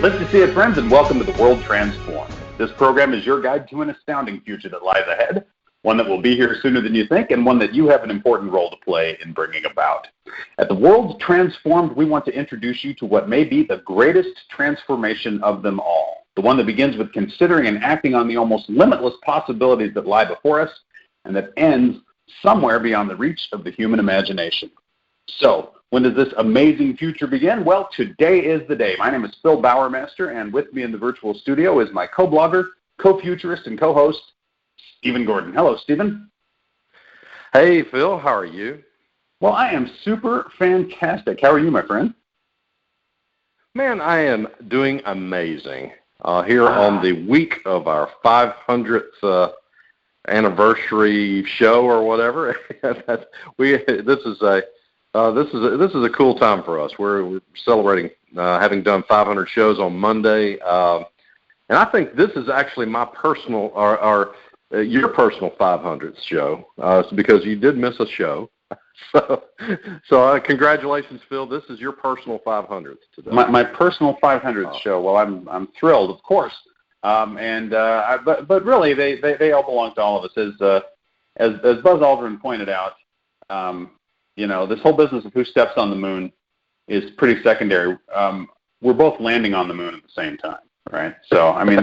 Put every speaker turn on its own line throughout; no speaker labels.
Let's see it, friends, and welcome to The World Transformed. This program is your guide to an astounding future that lies ahead, one that will be here sooner than you think, and one that you have an important role to play in bringing about. At The World Transformed, we want to introduce you to what may be the greatest transformation of them all, the one that begins with considering and acting on the almost limitless possibilities that lie before us, and that ends somewhere beyond the reach of the human imagination. So, when does this amazing future begin? Well, today is the day. My name is Phil Bowermaster, and with me in the virtual studio is my co-blogger, co-futurist, and co-host, Stephen Gordon. Hello, Stephen.
Hey, Phil. How are you?
Well, I am super fantastic. How are you, my friend?
Man, I am doing amazing. Here on the week of our 500th anniversary show or whatever. This is a cool time for us. We're celebrating having done 500 shows on Monday, and I think this is actually my personal your personal 500th show because you did miss a show. So congratulations, Phil. This is your personal 500th today.
My personal 500th show. Well, I'm thrilled, of course, but really they all belong to all of us. As Buzz Aldrin pointed out. This whole business of who steps on the moon is pretty secondary. We're both landing on the moon at the same time, right? So, I mean,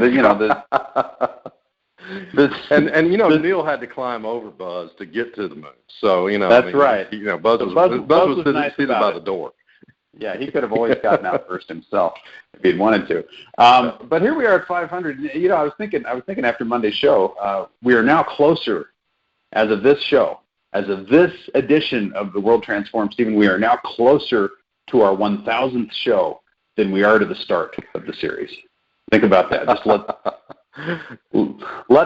Neil had to climb over Buzz to get to the moon. So,
that's right.
Buzz was nice seated by the door.
Yeah, he could have always gotten out first himself if he'd wanted to. But here we are at 500. I was thinking after Monday's show, we are now closer, as of this show. As of this edition of The World Transformed, Stephen, we are now closer to our 1,000th show than we are to the start of the series. Think about that. Just let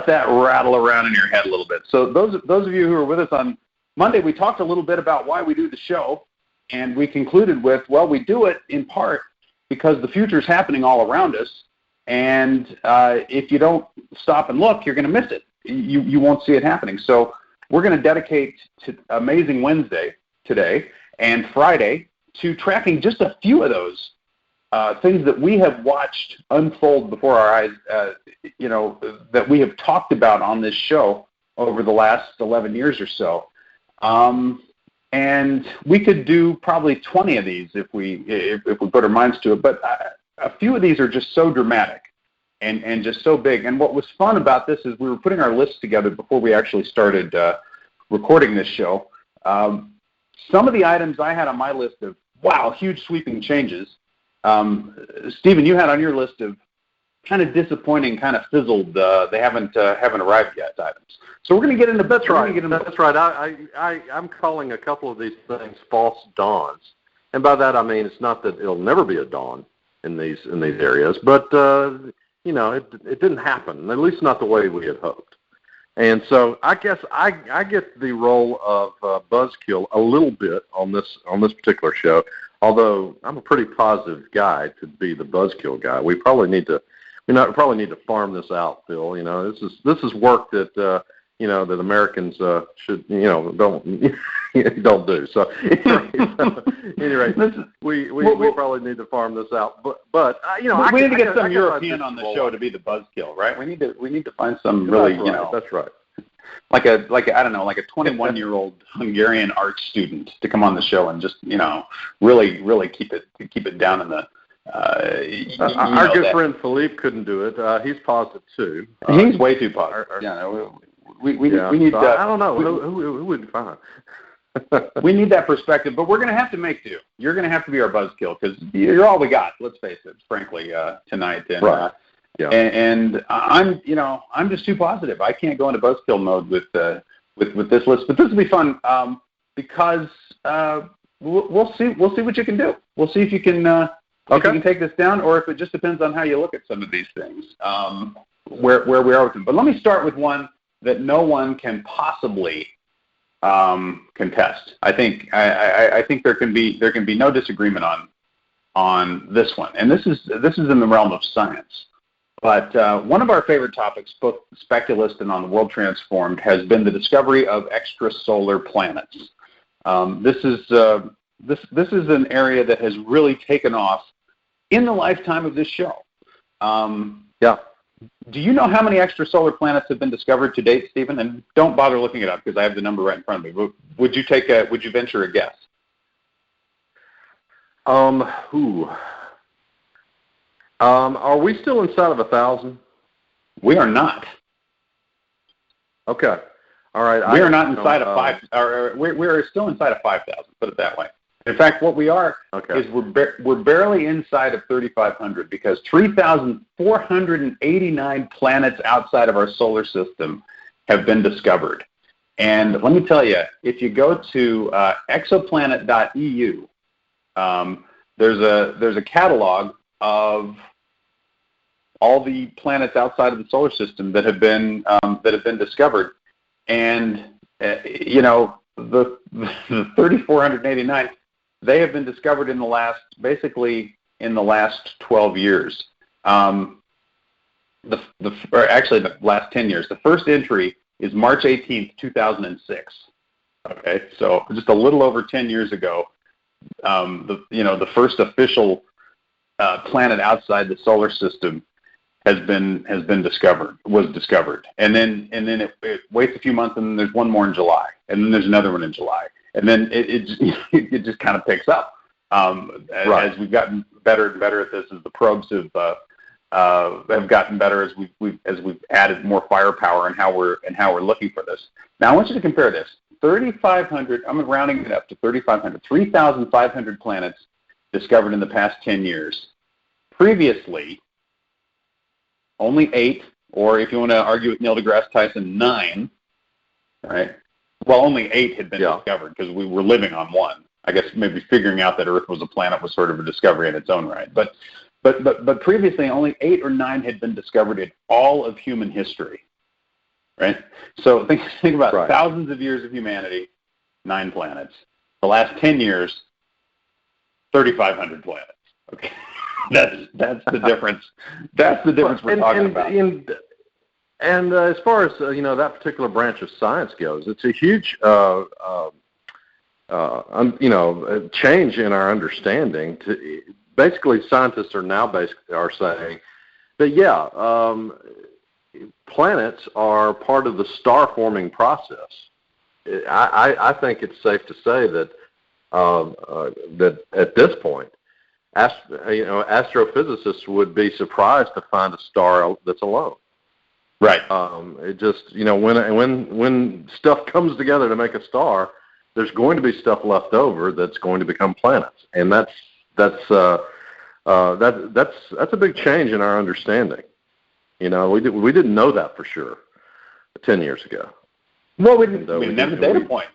that rattle around in your head a little bit. So those of you who are with us on Monday, we talked a little bit about why we do the show, and we concluded with, well, we do it in part because the future is happening all around us, and if you don't stop and look, you're going to miss it. You won't see it happening. So we're going to dedicate to Amazing Wednesday today and Friday to tracking just a few of those things that we have watched unfold before our eyes, that we have talked about on this show over the last 11 years or so. And we could do probably 20 of these if we put our minds to it, but a few of these are just so dramatic. And just so big. And what was fun about this is we were putting our list together before we actually started recording this show. Some of the items I had on my list of, wow, huge sweeping changes. Stephen, you had on your list of kind of disappointing, kind of fizzled, they haven't arrived yet items. So we're going to get into
That's right. That's right. I'm calling a couple of these things false dawns. And by that I mean it's not that it'll never be a dawn in these areas, but it didn't happen, at least not the way we had hoped. And so I guess I get the role of buzzkill a little bit on this particular show, although I'm a pretty positive guy to be the buzzkill guy. We probably need to farm this out, Phil. This is work that that Americans should don't do. So anyway, we probably need to farm this out. But
we need to get some European on the show to be the buzzkill, right? We need to find some really
that's right.
Like a 21-year-old Hungarian art student to come on the show and just really keep it down in the.
Our good friend Philippe couldn't do it. He's positive too.
He's way too positive. We need.
I don't know who would be fine.
We need that perspective, but we're going to have to make do. You're going to have to be our buzzkill because you're all we got. Let's face it, frankly, tonight. And,
right.
And I'm just too positive. I can't go into buzzkill mode with this list, but this will be fun because we'll see what you can do. We'll see if you can if you can take this down, or if it just depends on how you look at some of these things, where we are with them. But let me start with one that no one can possibly contest. I think there can be no disagreement on this one, and this is in the realm of science. But one of our favorite topics, both Speculist and on The World Transformed, has been the discovery of extrasolar planets. This is an area that has really taken off in the lifetime of this show.
Yeah.
Do you know how many extrasolar planets have been discovered to date, Stephen? And don't bother looking it up because I have the number right in front of me. Would you venture a guess?
Are we still inside of 1,000?
We are not.
Okay. All right.
We are not inside of 5. We're still inside of 5,000. Put it that way. In fact, what we are is we're barely inside of 3,500 because 3,489 planets outside of our solar system have been discovered. And let me tell you, if you go to exoplanet.eu, there's a catalog of all the planets outside of the solar system that have been discovered, and the 3,489. They have been discovered in the last 12 years. The last 10 years. The first entry is March 18th, 2006. Okay, so just a little over 10 years ago, the first official planet outside the solar system was discovered, and then it waits a few months, and then there's one more in July, and then there's another one in July. And then it just kind of picks up as we've gotten better and better at this, as the probes have gotten better, as we've added more firepower and how we're looking for this. Now I want you to compare this: 3,500. I'm rounding it up to 3,500. 3,500 planets discovered in the past 10 years. Previously, only 8, or if you want to argue with Neil deGrasse Tyson, 9. Right. Well, only 8 had been discovered because we were living on 1. I guess maybe figuring out that Earth was a planet was sort of a discovery in its own right. But previously, only 8 or 9 had been discovered in all of human history. Right. So think about thousands of years of humanity, 9 planets. The last 10 years, 3,500 planets. Okay, that's the difference. That's the difference we're talking about.
And as far as that particular branch of science goes, it's a huge change in our understanding. Basically, scientists are now saying that planets are part of the star forming process. I think it's safe to say that that at this point, astrophysicists would be surprised to find a star that's alone.
Right.
It just, when stuff comes together to make a star, there's going to be stuff left over that's going to become planets, and that's a big change in our understanding. We didn't know that for sure 10 years ago.
Well, we didn't have the data points.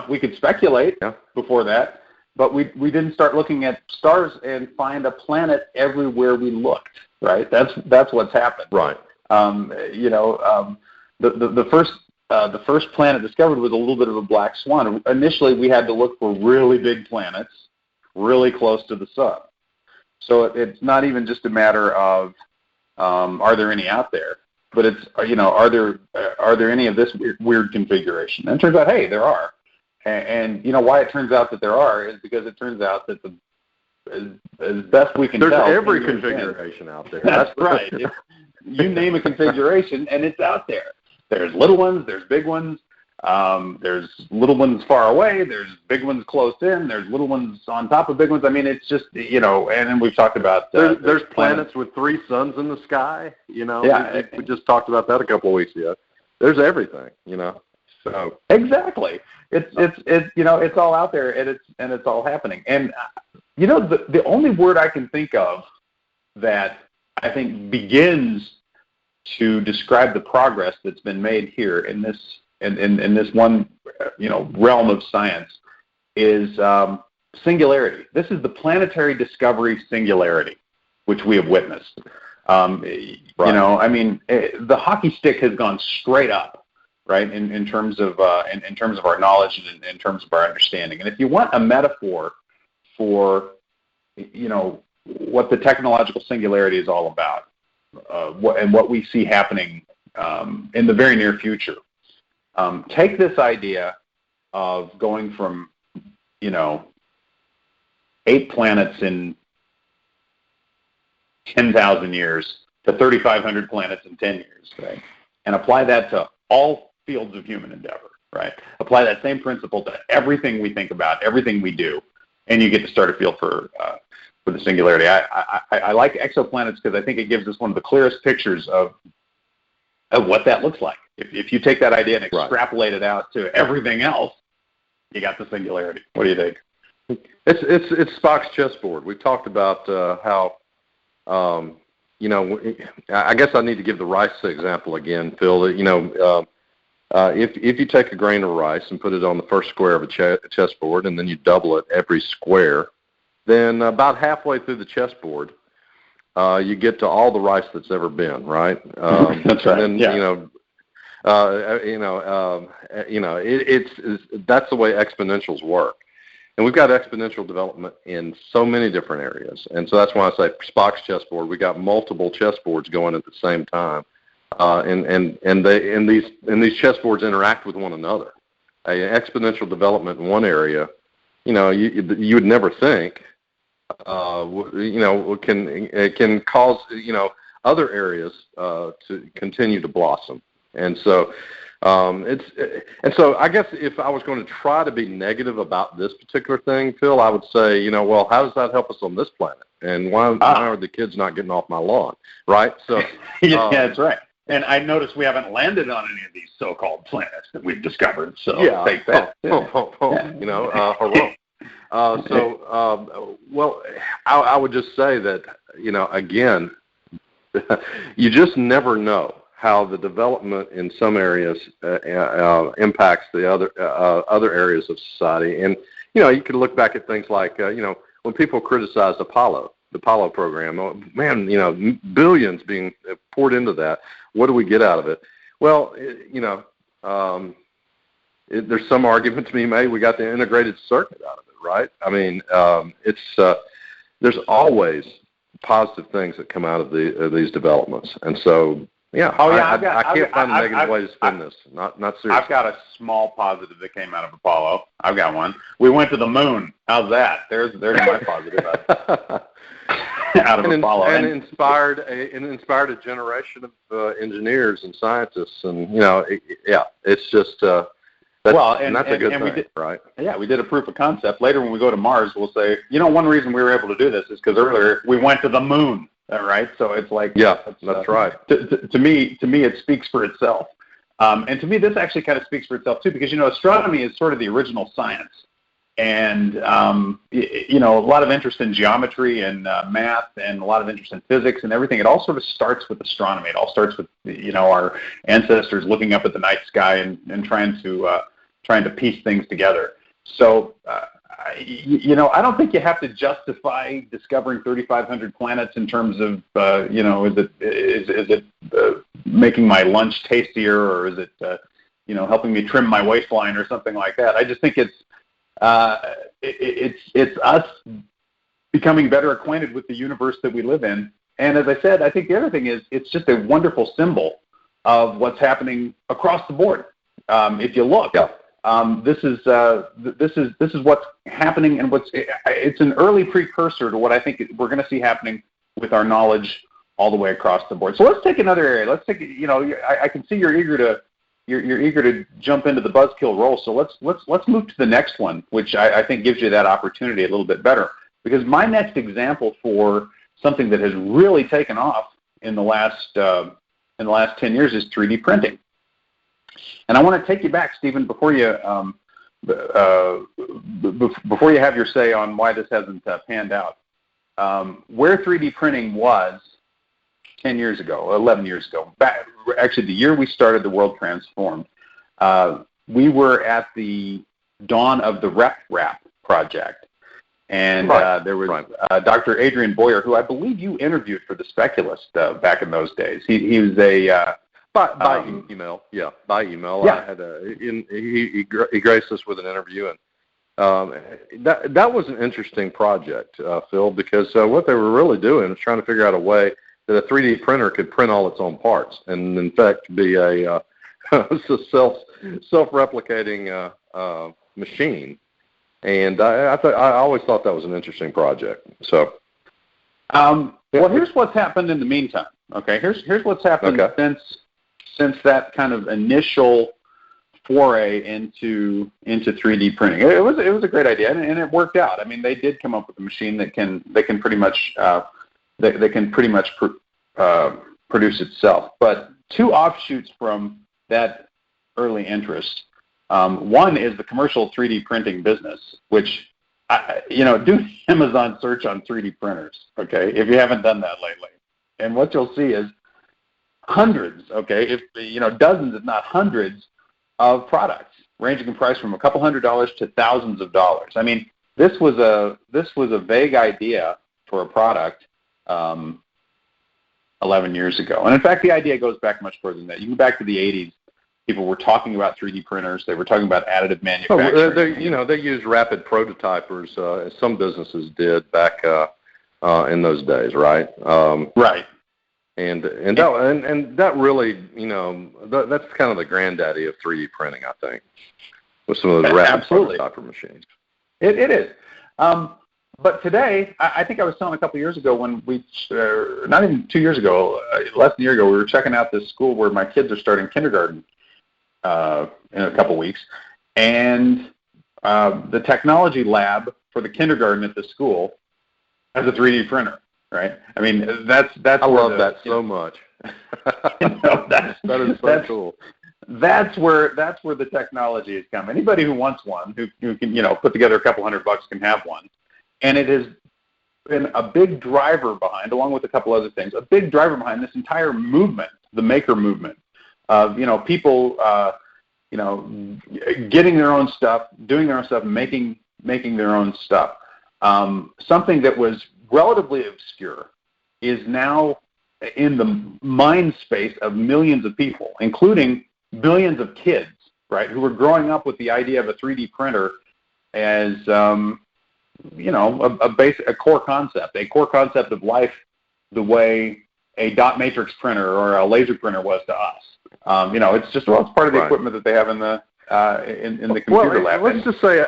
We could speculate before that, but we didn't start looking at stars and find a planet everywhere we looked. Right. That's what's happened.
Right.
The first planet discovered was a little bit of a black swan. Initially, we had to look for really big planets, really close to the sun. So it's not even just a matter of are there any out there, but it's are there any of this weird configuration? And it turns out, hey, there are. And why it turns out that there are is because it turns out that as best we can tell,
there's every configuration out there.
That's right. You name a configuration, and it's out there. There's little ones, there's big ones, there's little ones far away, there's big ones close in, there's little ones on top of big ones. I mean, it's just, and then we've talked about...
there's planets with 3 suns in the sky, Yeah. We just talked about that a couple of weeks ago. There's everything, So
exactly. It's all out there, and it's all happening. And, the only word I can think of that I think begins to describe the progress that's been made here in this one realm of science is singularity. This is the planetary discovery singularity, which we have witnessed. The hockey stick has gone straight up, right? In terms of our knowledge and in terms of our understanding. And if you want a metaphor for what the technological singularity is all about, what we see happening in the very near future. Take this idea of going from, 8 planets in 10,000 years to 3,500 planets in 10 years, right? And apply that to all fields of human endeavor, right? Apply that same principle to everything we think about, everything we do, and you get to start a feel for the singularity. I like exoplanets because I think it gives us one of the clearest pictures of what that looks like. If you take that idea and extrapolate it out to everything else, you got the singularity. What do you think?
It's Spock's chessboard. We've talked about how, I guess I need to give the rice example again, Phil. If you take a grain of rice and put it on the first square of a chessboard, and then you double it every square, then about halfway through the chessboard, you get to all the rice that's ever been, right?
That's right.
And then, that's the way exponentials work. And we've got exponential development in so many different areas. And so that's why I say Spock's chessboard. We got multiple chessboards going at the same time. And these chessboards interact with one another. Exponential development in one area, you would never think, can cause, other areas to continue to blossom. And so I guess if I was going to try to be negative about this particular thing, Phil, I would say, well, how does that help us on this planet? And why are the kids not getting off my lawn, right? So
yeah, that's right. And I noticed we haven't landed on any of these so-called planets that we've discovered. So take that.
I would just say that, again, you just never know how the development in some areas impacts the other areas of society. And, you can look back at things like, when people criticize the Apollo program, billions being poured into that. What do we get out of it? Well, there's some argument to be made. We got the integrated circuit out of it, right? I mean, there's always positive things that come out of these developments, and so I can't find a negative way to spin this. Not seriously.
I've got a small positive that came out of Apollo. I've got one. We went to the moon. How's that? There's my positive out of Apollo,
and inspired a generation of engineers and scientists, and it's just. That's a good thing, right?
Yeah, we did a proof of concept. Later, when we go to Mars, we'll say, one reason we were able to do this is because earlier we went to the moon. Right? So it's like
that's right.
To me, it speaks for itself. And to me, this actually kind of speaks for itself too, because astronomy is sort of the original science, and a lot of interest in geometry and math, and a lot of interest in physics and everything. It all sort of starts with astronomy. It all starts with our ancestors looking up at the night sky and trying to piece things together. So. I don't think you have to justify discovering 3,500 planets in terms of, is it making my lunch tastier, or is it, helping me trim my waistline or something like that. I just think it's us becoming better acquainted with the universe that we live in. And as I said, I think the other thing is it's just a wonderful symbol of what's happening across the board. If you look. Yeah. This is what's happening, and it's an early precursor to what I think we're going to see happening with our knowledge all the way across the board. So let's take another area. Let's take, I can see you're eager to jump into the buzzkill role. So let's move to the next one, which I think gives you that opportunity a little bit better, because my next example for something that has really taken off in the last 10 years is 3D printing. And I want to take you back, Stephen, before you have your say on why this hasn't panned out. Where 3D printing was 10 years ago, 11 years ago, actually the year we started the World Transformed, we were at the dawn of the RepRap project. And there was Dr. Adrian Boyer, who I believe you interviewed for The Speculist back in those days. He was a...
By email. Yeah. I had he graced us with an interview, and that was an interesting project, Phil, because what they were really doing was trying to figure out a way that a 3D printer could print all its own parts, and in fact be a self-replicating machine. And I always thought that was an interesting project. So.
Well, here's what's happened in the meantime. Okay, here's what's happened since that kind of initial foray into 3D printing. It was a great idea, and it worked out. I mean, they did come up with a machine that can pretty much produce itself. But two offshoots from that early interest. One is the commercial 3D printing business, which do Amazon search on 3D printers, okay, if you haven't done that lately. And what you'll see is hundreds, okay, dozens, if not hundreds, of products ranging in price from a couple $100s to thousands of dollars. I mean, this was a vague idea for a product 11 years ago. And in fact, the idea goes back much further than that. You go back to the 80s. People were talking about 3D printers. They were talking about additive manufacturing.
They used rapid prototypers. Some businesses did back in those days, right?
Right.
And that really, that's kind of the granddaddy of 3D printing, I think, with some of those rapid prototyper machines.
It is. But today, I think I was telling a couple of years ago when not even 2 years ago, less than a year ago, we were checking out this school where my kids are starting kindergarten in a couple of weeks, and the technology lab for the kindergarten at the school has a 3D printer, right? I mean, that's
I love that so much.
That is so cool. That's where the technology has come. Anybody who wants one, who can put together a couple $100 can have one, and it has been a big driver behind, along with a couple other things, a big driver behind this entire movement, the maker movement. Of people, getting their own stuff, doing their own stuff, making their own stuff. Something that was relatively obscure is now in the mind space of millions of people, including billions of kids, right, who are growing up with the idea of a 3D printer as a core concept of life, the way a dot matrix printer or a laser printer was to us. It's just it's part of the equipment that they have in the computer lab.
Let's just say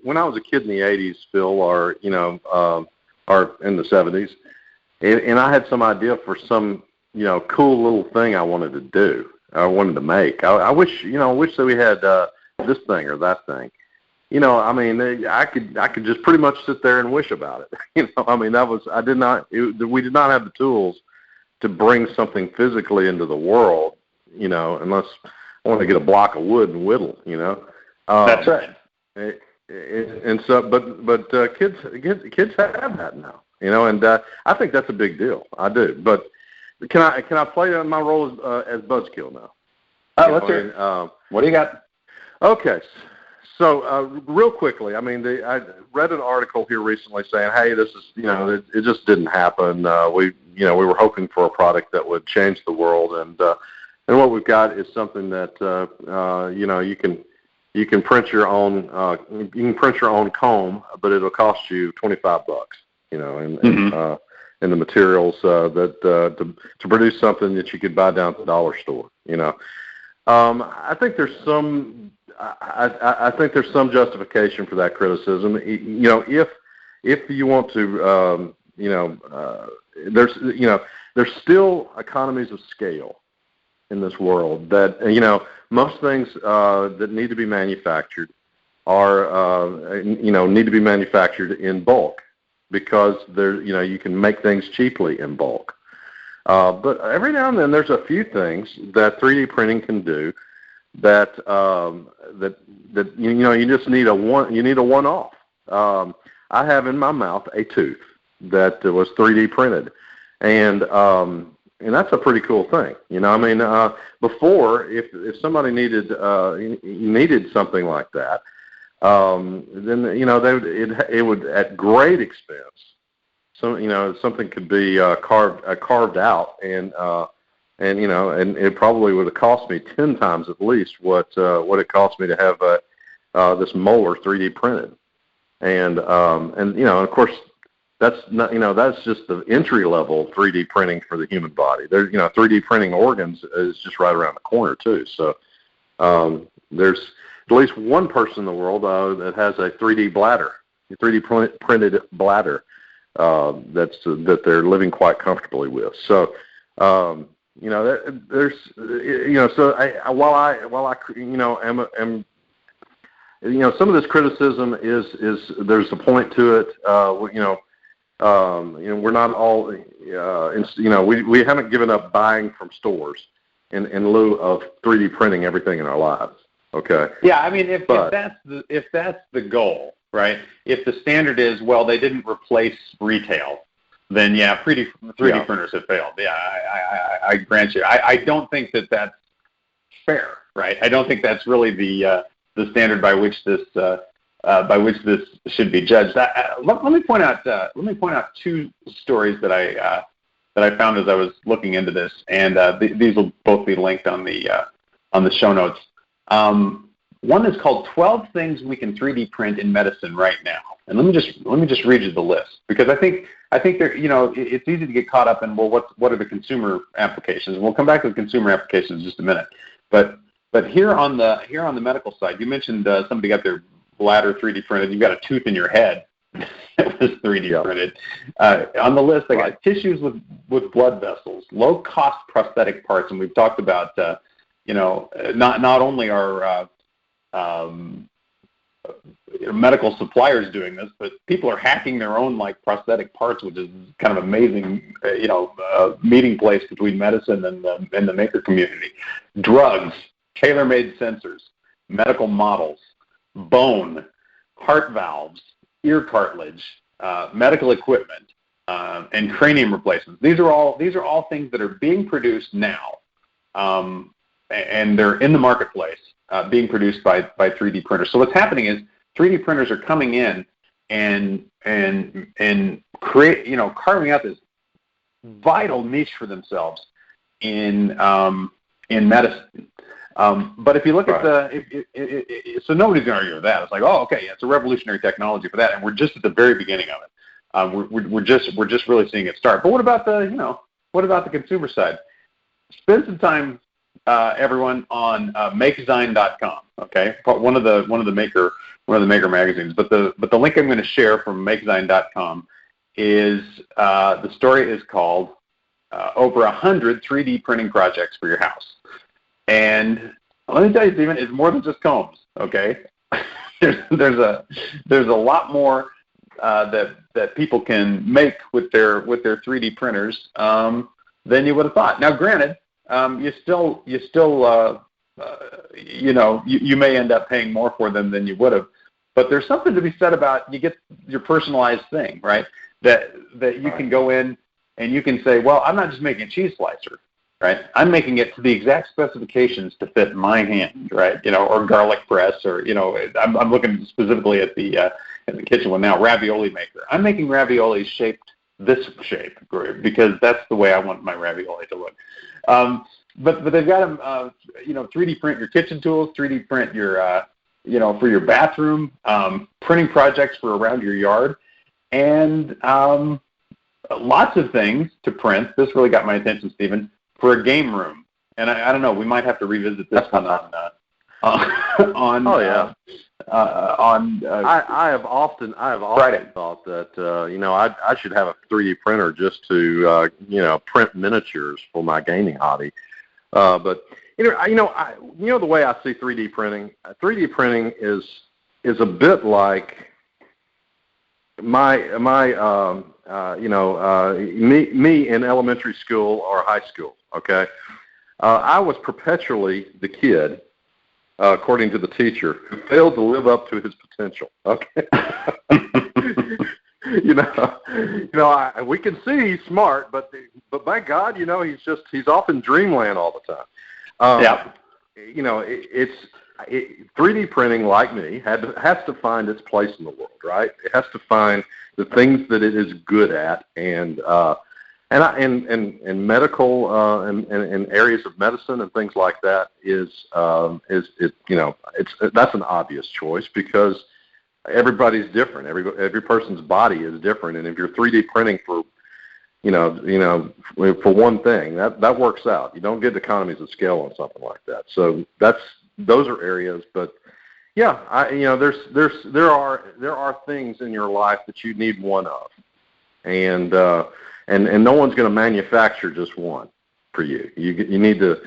when I was a kid in the 80s, Phil, or in the 70s, and I had some idea for some cool little thing I wanted to do, I wanted to make. I wish that we had this thing or that thing. I could just pretty much sit there and wish about it. We did not have the tools to bring something physically into the world, unless I want to get a block of wood and whittle,
That's right.
And so, but kids have that now, and I think that's a big deal. I do. But can I play my role as Buzzkill now?
Let's hear it. What do you got?
Okay. So real quickly, I read an article here recently saying, hey, this is, it just didn't happen. We were hoping for a product that would change the world, and what we've got is something that you can print your own comb, but it'll cost you $25, and the materials to produce something that you could buy down at the dollar store. I think there's some. I think there's some justification for that criticism. If you want to, there's still economies of scale in this world that most things that need to be manufactured need to be manufactured in bulk because you can make things cheaply in bulk. But every now and then there's a few things that 3D printing can do that you just need a one-off. I have in my mouth a tooth that was 3D printed, and that's a pretty cool thing. Before if somebody needed something like that, then it would at great expense. So something could be carved out and it probably would have cost me 10 times at least what it cost me to have this molar 3D printed, and of course that's not that's just the entry level 3D printing for the human body. There's 3D printing organs is just right around the corner too. So there's at least one person in the world that has a 3D bladder, a 3D printed bladder. that they're living quite comfortably with. So, there's, so while I am some of this criticism is there's a point to it. We're not all, we haven't given up buying from stores in lieu of 3D printing everything in our lives. Okay.
Yeah, I mean, if that's the goal, right? If the standard is, well, they didn't replace retail, then 3D printers have failed. Yeah, I grant you. I don't think that's fair, right? I don't think that's really the standard by which this should be judged. Let me point out two stories that I found as I was looking into this, and these will both be linked on the show notes. One is called 12 Things We Can 3D Print in Medicine Right Now. And let me just read you the list, because I think there, it's easy to get caught up in, well, what are the consumer applications? And we'll come back to the consumer applications in just a minute. But here on the medical side, you mentioned somebody got their bladder 3D printed. You got a tooth in your head that was 3D printed. On the list, I got tissues with blood vessels, low cost prosthetic parts, and we've talked about not only are medical suppliers doing this, but people are hacking their own prosthetic parts, which is kind of amazing, meeting place between medicine and the maker community. Drugs, tailor-made sensors, medical models, bone, heart valves, ear cartilage, medical equipment, and cranium replacements. These are all things that are being produced now, and they're in the marketplace, being produced by 3D printers. So what's happening is 3D printers are coming in and carving out this vital niche for themselves in medicine. But if you look at so nobody's going to argue with that. It's like, oh, okay, it's a revolutionary technology for that, and we're just at the very beginning of it. We're just really seeing it start. But what about the consumer side? Spend some time, everyone, on MakeZine.com. Okay, one of the maker magazines. But the link I'm going to share from MakeZine.com is the story is called over 100 3D printing projects for your house. And let me tell you, Stephen, it's more than just combs. Okay, there's a lot more that people can make with their 3D printers than you would have thought. Now, granted, you may end up paying more for them than you would have, but there's something to be said about you get your personalized thing, right? That you can go in and you can say, well, I'm not just making a cheese slicer, right? I'm making it to the exact specifications to fit my hand, right? Or garlic press, or I'm looking specifically at the kitchen one now, ravioli maker. I'm making ravioli shaped this shape because that's the way I want my ravioli to look. But they've got them, 3D print your kitchen tools, 3D print your, for your bathroom, printing projects for around your yard, and lots of things to print. This really got my attention, Stephen, for a game room. And I don't know, we might have to revisit this one on
oh yeah. I have often
Friday
thought that I should have a 3D printer just to print miniatures for my gaming hobby. But the way I see 3D printing. 3D printing is a bit like me in elementary school or high school. Okay, I was perpetually the kid, according to the teacher, who failed to live up to his potential. Okay. We can see he's smart, but by God, he's off in dreamland all the time. 3D printing, like me, has to find its place in the world, right? It has to find the things that it is good at, and medical and areas of medicine and things like that that's an obvious choice because everybody's different. Every person's body is different, and if you're 3D printing for for one thing, that works out. You don't get economies of scale on something like that. So those are areas, but yeah, there are things in your life that you need one of, and no one's going to manufacture just one for you. You need to,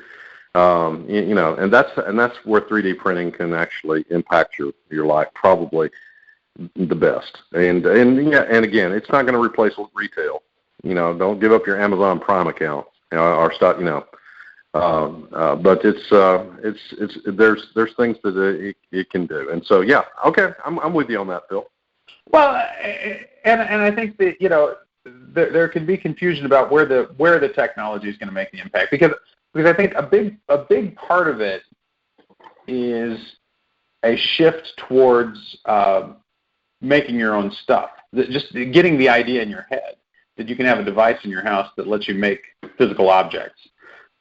and that's where 3D printing can actually impact your life probably the best. And again, it's not going to replace retail. Don't give up your Amazon Prime account, or start, but it's there's things that it can do. And so, yeah, okay, I'm with you on that, Phil.
Well, and I think that, there can be confusion about where the technology is going to make the impact, because I think a big part of it is a shift towards making your own stuff, just getting the idea in your head that you can have a device in your house that lets you make physical objects.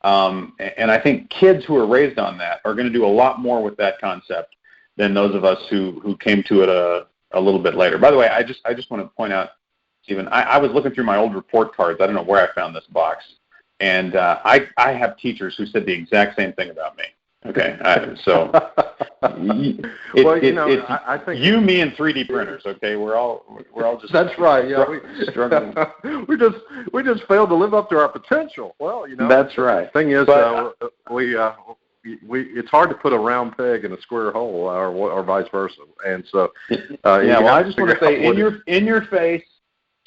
And I think kids who are raised on that are going to do a lot more with that concept than those of us who came to it a little bit later. By the way, I just want to point out, Stephen, I was looking through my old report cards. I don't know where I found this box. And I have teachers who said the exact same thing about me. Okay, so
I think
you, me, and 3D printers. Okay, we're all just
that's right. Yeah,
struggling.
we just failed to live up to our potential. Well,
that's right.
The thing is, it's hard to put a round peg in a square hole, or vice versa. And so,
I just want to say, in your face,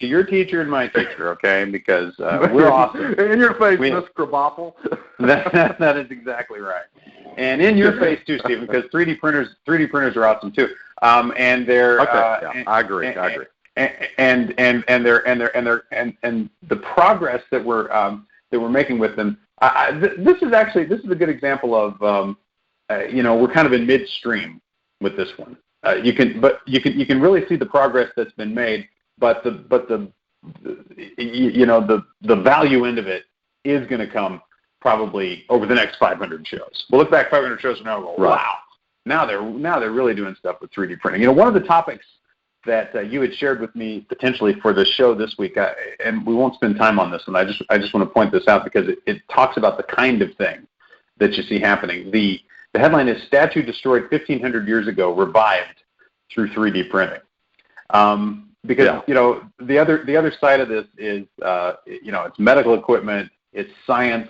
to your teacher and my teacher, okay? Because we're awesome.
In your face, Miss Krabappel.
That is exactly right. And in your face too, Stephen, because 3D printers are awesome too. And they're
I agree.
And the progress that we're making with them. This is a good example of we're kind of in midstream with this one. You can really see the progress that's been made, but the value end of it is going to come probably over the next 500 shows. We'll look back 500 shows from now and go, wow, now they're really doing stuff with 3D printing. One of the topics that you had shared with me potentially for the show this week, and we won't spend time on this one. I just want to point this out because it talks about the kind of thing that you see happening. The headline is "Statue Destroyed 1,500 Years Ago Revived Through 3D Printing." Because the other side of this is it's medical equipment, it's science,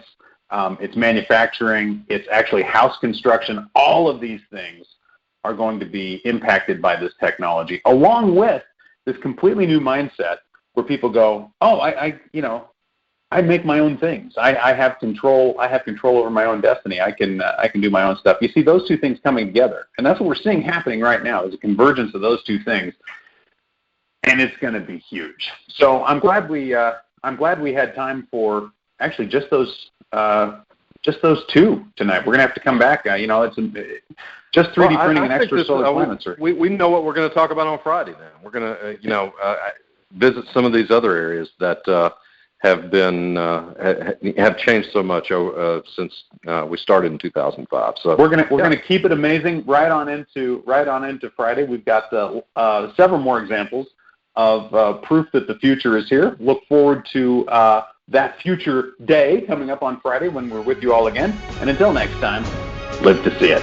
it's manufacturing, it's actually house construction. All of these things are going to be impacted by this technology, along with this completely new mindset where people go, oh, I make my own things. I have control. I have control over my own destiny. I can do my own stuff. You see those two things coming together, and that's what we're seeing happening right now is a convergence of those two things, and it's going to be huge. So I'm glad we had time for actually just those two tonight. We're going to have to come back. It's just 3D printing and extra solar planets.
We know what we're going to talk about on Friday. Then we're going to visit some of these other areas that have changed so much since we started in 2005. So
we're going to keep it amazing right on into Friday. We've got several more examples of proof that the future is here. Look forward to that future day coming up on Friday when we're with you all again. And until next time, live to see it.